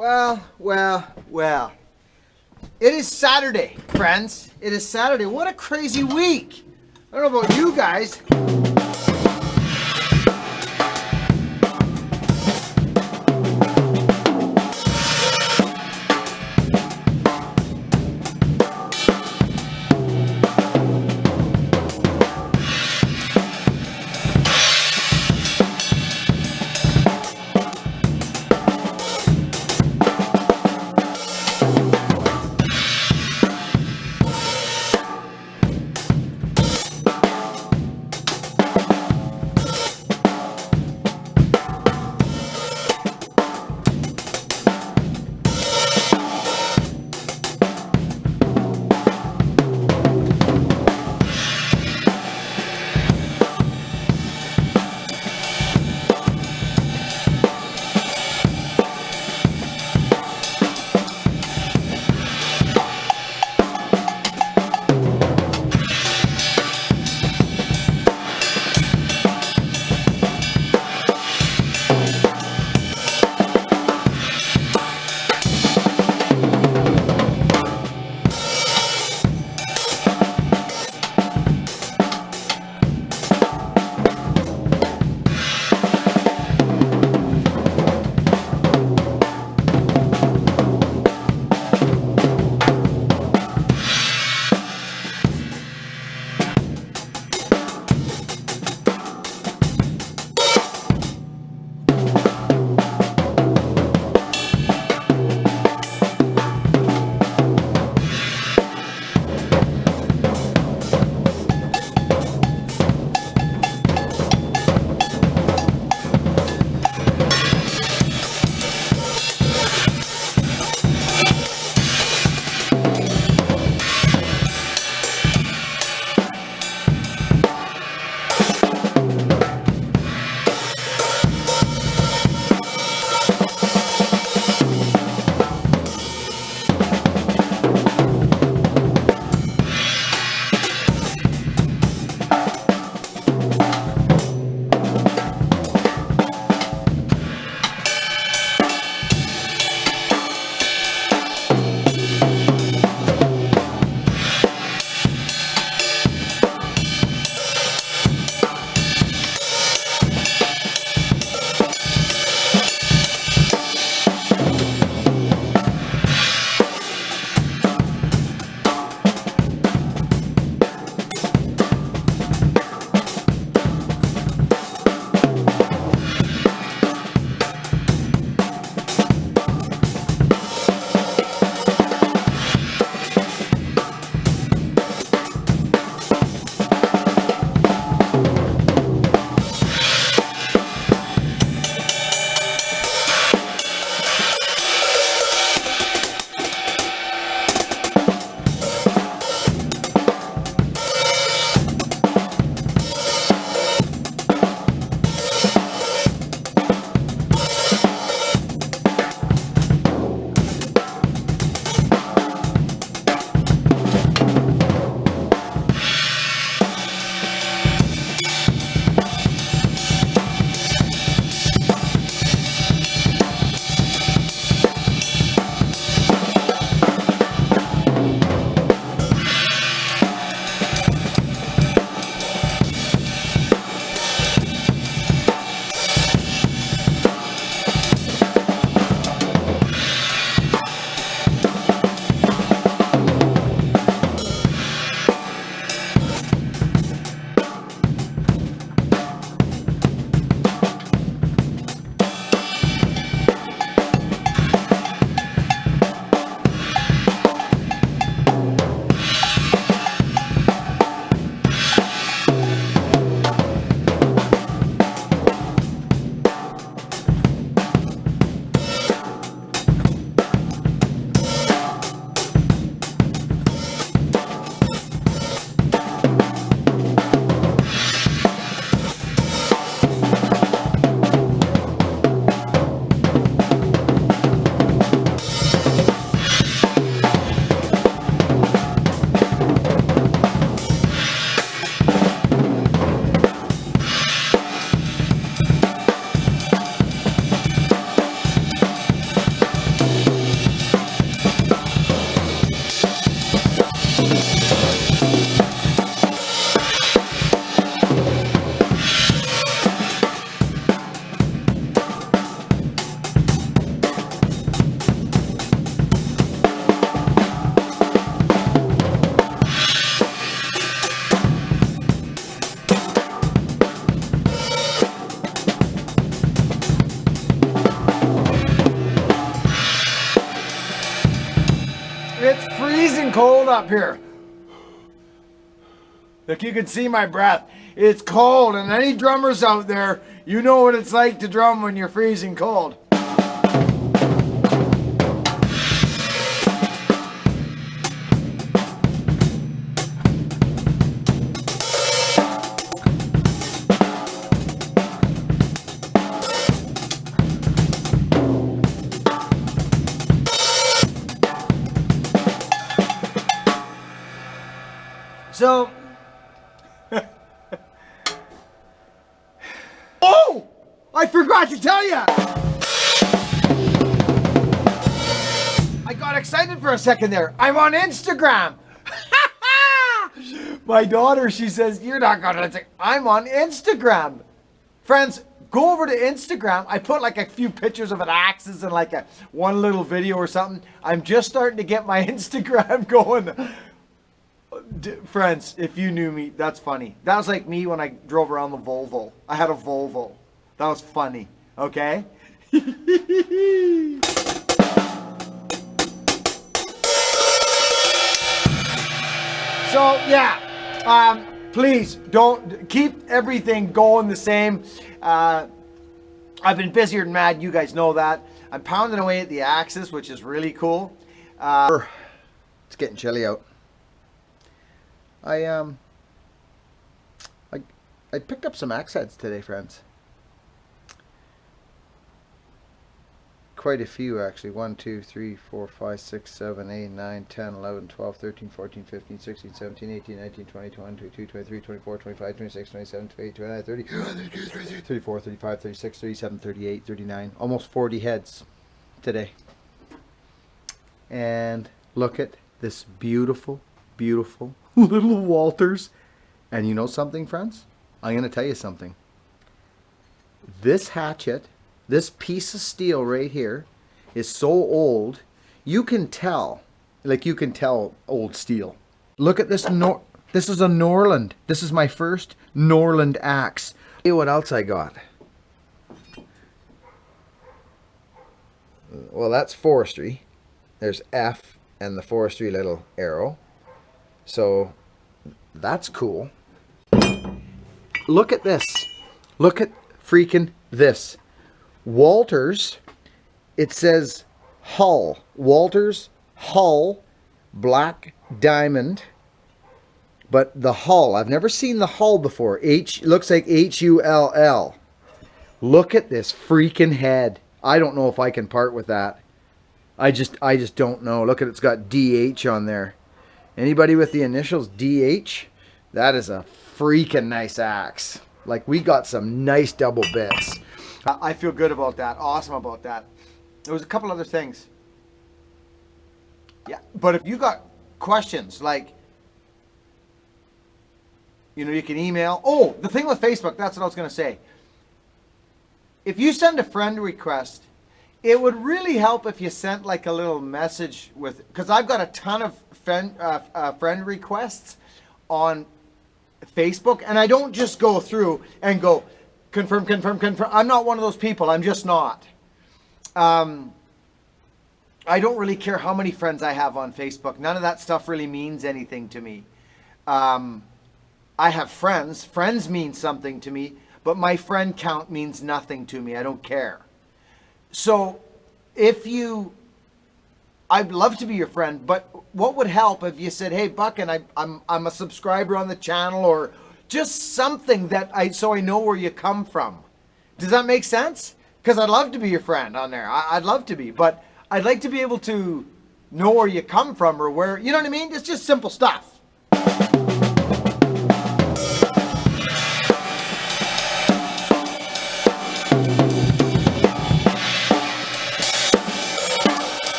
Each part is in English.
Well. It is Saturday, friends. It is Saturday. What a crazy week. I don't know about you guys. freezing cold up here. Look, you can see my breath. It's cold, and any drummers out there, you know what it's like to drum when you're freezing cold. So, oh, I forgot to tell you. I got excited for a second there. I'm on Instagram. My daughter, she says, you're not going to. I'm on Instagram. Friends, go over to Instagram. I put like a few pictures of an axes and like one little video or something. I'm just starting to get my Instagram going. Friends, if you knew me, that's funny. That was like me when I drove around the Volvo. I had a Volvo. That was funny. Okay? So, yeah. Please, don't keep everything going the same. I've been busier than mad. You guys know that. I'm pounding away at the axis, which is really cool. It's getting chilly out. I picked up some axe heads today, friends. Quite a few, actually. 1, 2, 3, 4, 5, 6, 7, 8, 9, 10, 11, 12, 13, 14, 15, 16, 17, 18, 19, 20, 21, 22, 23, 24, 25, 26, 27, 28, 29, 30, 34, 35, 36, 37, 38, 39. Almost 40 heads today. And look at this beautiful, beautiful little Walters. And you know something, friends? I'm going to tell you something. This hatchet, this piece of steel right here, is so old, you can tell, like you can tell old steel. Look at this. This is a Norland. This is my first Norland axe. See what else I got? Well, that's forestry. There's F and the forestry little arrow. So that's cool. Look at this. Look at freaking this. Walters. It says Hull. Walters Hull black diamond. But the Hull. I've never seen the Hull before. Looks like Hull. Look at this freaking head. I don't know if I can part with that. I just don't know. Look at it's got DH on there. Anybody with the initials DH? That is a freaking nice axe. Like, we got some nice double bits. I feel good about that. Awesome about that. There was a couple other things. Yeah, but if you got questions, like, you know, you can email. Oh, the thing with Facebook, that's what I was going to say. If you send a friend request, it would really help if you sent like a little message with, because I've got a ton of friend requests on Facebook, and I don't just go through and go confirm. I'm not one of those people. I'm just not. I don't really care how many friends I have on Facebook. None of that stuff really means anything to me. I have friends. Friends mean something to me, but my friend count means nothing to me. I don't care. So I'd love to be your friend, but what would help if you said, hey, Buck, and I'm a subscriber on the channel, or just something so I know where you come from. Does that make sense? Because I'd love to be your friend on there. I'd love to be, but I'd like to be able to know where you come from, or where, you know what I mean? It's just simple stuff.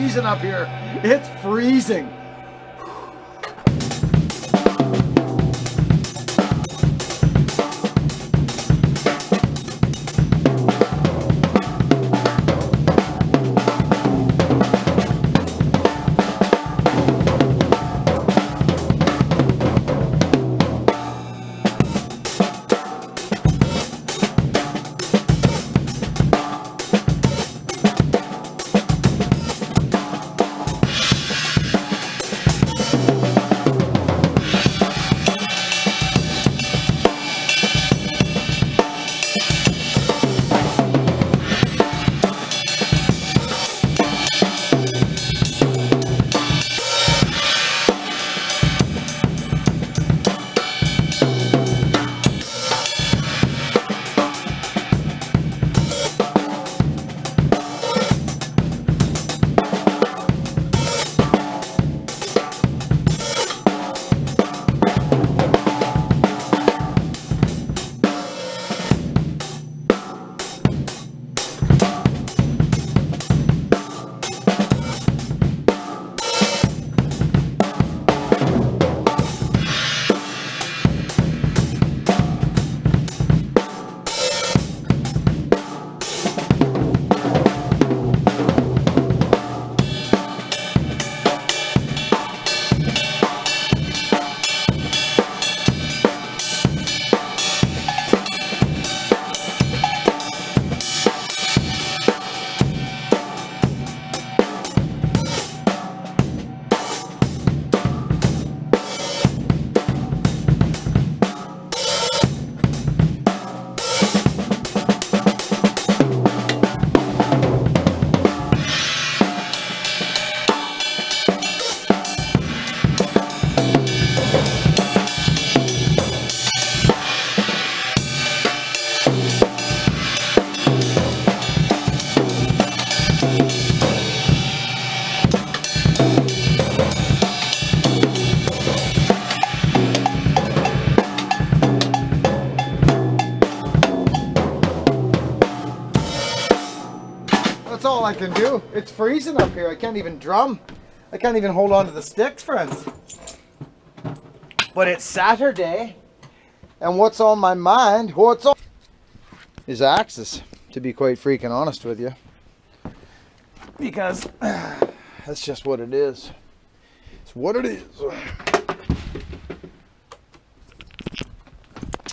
freezing up here. It's freezing. That's all I can do. It's freezing up here. I can't even drum. I can't even hold on to the sticks, friends. But it's Saturday, and what's on my mind, is axes, to be quite freaking honest with you. Because that's just what it is. It's what it is.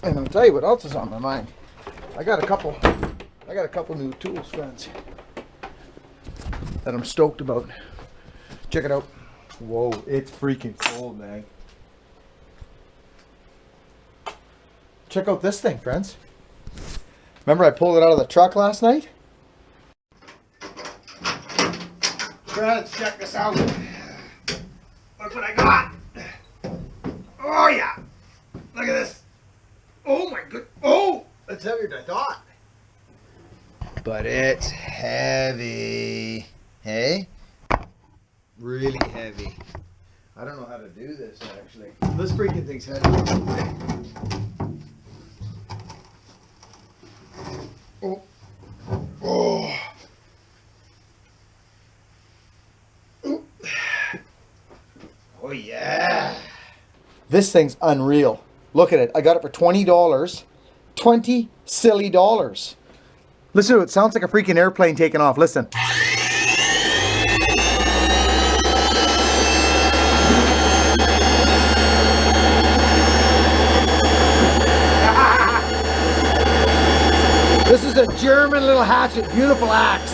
And I'll tell you what else is on my mind. I got a couple new tools, friends, that I'm stoked about. Check it out. Whoa, it's freaking cold, man. Check out this thing, friends. Remember I pulled it out of the truck last night? Friends, check this out. Look what I got. Oh yeah. Look at this. Oh my good. Oh, it's heavier than I thought. But it's heavy. Hey? Really heavy. I don't know how to do this actually. This freaking thing's heavy. Oh. Oh. Oh. Oh yeah. This thing's unreal. Look at it. I got it for $20. 20 silly dollars. Listen to it. Sounds like a freaking airplane taking off. Listen. This is a German little hatchet. Beautiful axe.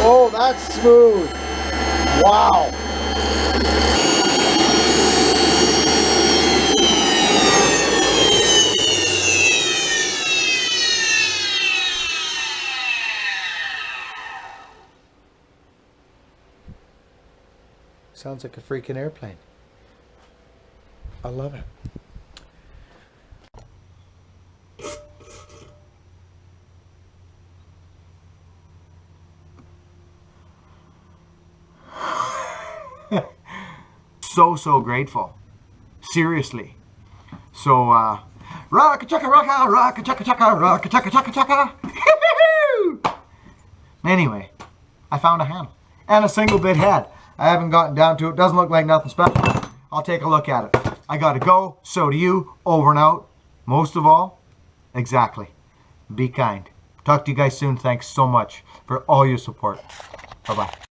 Oh, that's smooth. Wow. Sounds like a freaking airplane. I love it. So grateful. Seriously. So, rocka-chaka, rocka, rocka-chaka-chaka, rocka-chaka-chaka-chaka. Anyway, I found a handle and a single bit head. I haven't gotten down to it. Doesn't look like nothing special. I'll take a look at it. I gotta go. So do you. Over and out. Most of all, exactly. Be kind. Talk to you guys soon. Thanks so much for all your support. Bye-bye.